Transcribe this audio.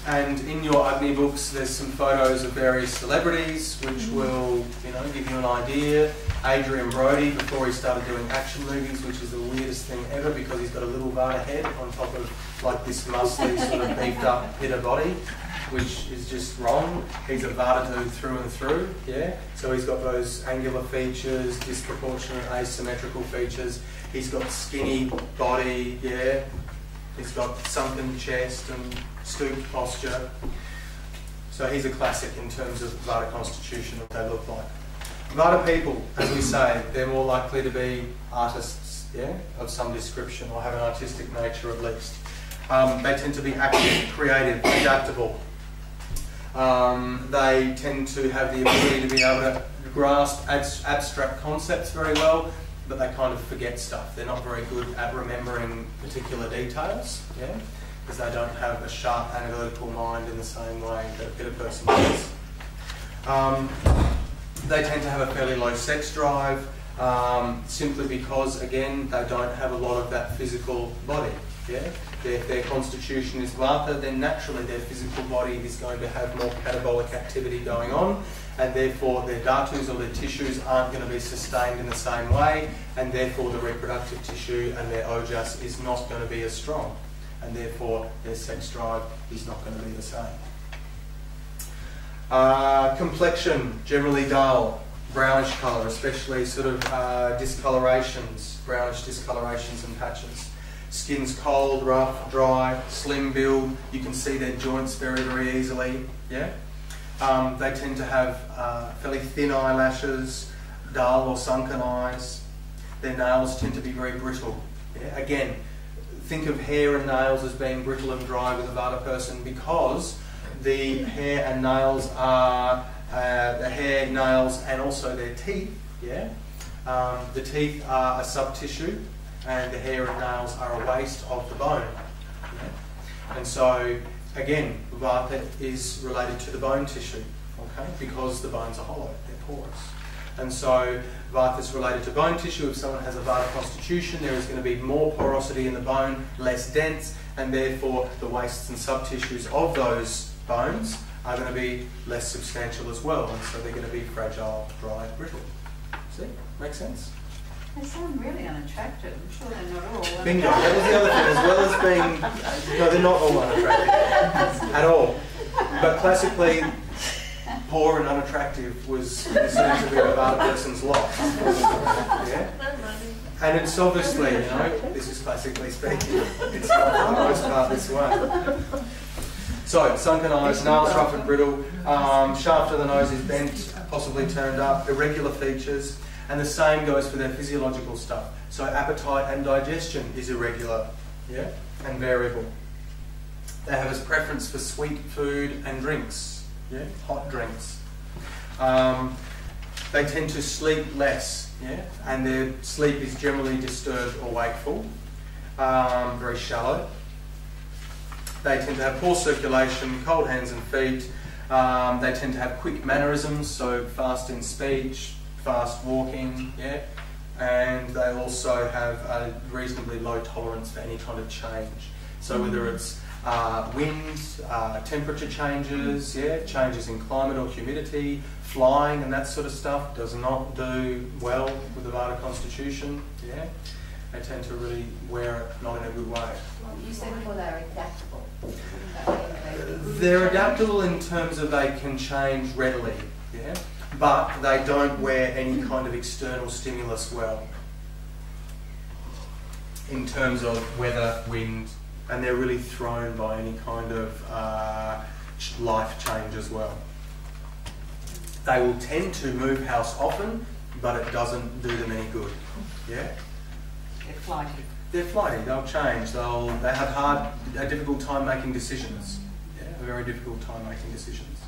And in your Agni books, there's some photos of various celebrities, which will, give you an idea. Adrian Brody, before he started doing action movies, which is the weirdest thing ever because he's got a little Vata head on top of like this muscly sort of beefed up hitter body, which is just wrong. He's a Vata dude through and through, yeah? So he's got those angular features, disproportionate asymmetrical features. He's got skinny body, yeah? He's got sunken chest and stooped posture. So he's a classic in terms of Vata constitution, what they look like. Vata people, as we say, they're more likely to be artists, yeah, of some description or have an artistic nature at least. They tend to be active, creative, adaptable. They tend to have the ability to be able to grasp abstract concepts very well, but they kind of forget stuff. They're not very good at remembering particular details, yeah, because they don't have a sharp analytical mind in the same way that a Pitta person does. They tend to have a fairly low sex drive, simply because, again, they don't have a lot of that physical body. Yeah? If their constitution is Vata, then naturally their physical body is going to have more catabolic activity going on, and therefore their dhatus or their tissues aren't going to be sustained in the same way, and therefore the reproductive tissue and their ojas is not going to be as strong, and therefore their sex drive is not going to be the same. Complexion, generally dull, brownish colour, especially sort of discolorations, brownish discolorations and patches. Skin's cold, rough, dry, slim build. You can see their joints very, very easily. Yeah. They tend to have fairly thin eyelashes, dull or sunken eyes. Their nails tend to be very brittle. Yeah? Again, think of hair and nails as being brittle and dry with a Vata person because the hair and nails are the hair, nails, and also their teeth. Yeah, the teeth are a subtissue, and the hair and nails are a waste of the bone. Yeah? And so, again, Vata is related to the bone tissue, okay? Because the bones are hollow, they're porous. And so, Vata is related to bone tissue. If someone has a Vata constitution, there is going to be more porosity in the bone, less dense, and therefore the wastes and subtissues of those bones are going to be less substantial as well, and so they're going to be fragile, dry, brittle. See? Makes sense? They sound really unattractive. I'm sure they're not all. Bingo. That was the other thing, as well as being... No, they're not all unattractive at all. But classically, poor and unattractive was considered to be a Vata person's lot. Yeah? And it's obviously, this is classically speaking, it's not for the most part this way. So, sunken eyes, nails rough and brittle, shaft of the nose is bent, possibly turned up, irregular features, and the same goes for their physiological stuff. So appetite and digestion is irregular, yeah, and variable. They have a preference for sweet food and drinks, yeah, hot drinks. They tend to sleep less, yeah, and their sleep is generally disturbed or wakeful, very shallow. They tend to have poor circulation, cold hands and feet. They tend to have quick mannerisms, so fast in speech, fast walking, yeah. And they also have a reasonably low tolerance for any kind of change. So whether it's wind, temperature changes, yeah, changes in climate or humidity, flying and that sort of stuff does not do well with the Vata constitution, yeah. They tend to really wear it not in a good way. Well, you said before they're adaptable. They're adaptable in terms of they can change readily, yeah, but they don't wear any kind of external stimulus well in terms of weather, wind, and they're really thrown by any kind of life change as well. They will tend to move house often, but it doesn't do them any good, yeah. They're flighty. They're flighty, they'll change, they have a difficult time making decisions. Yeah, a very difficult time making decisions.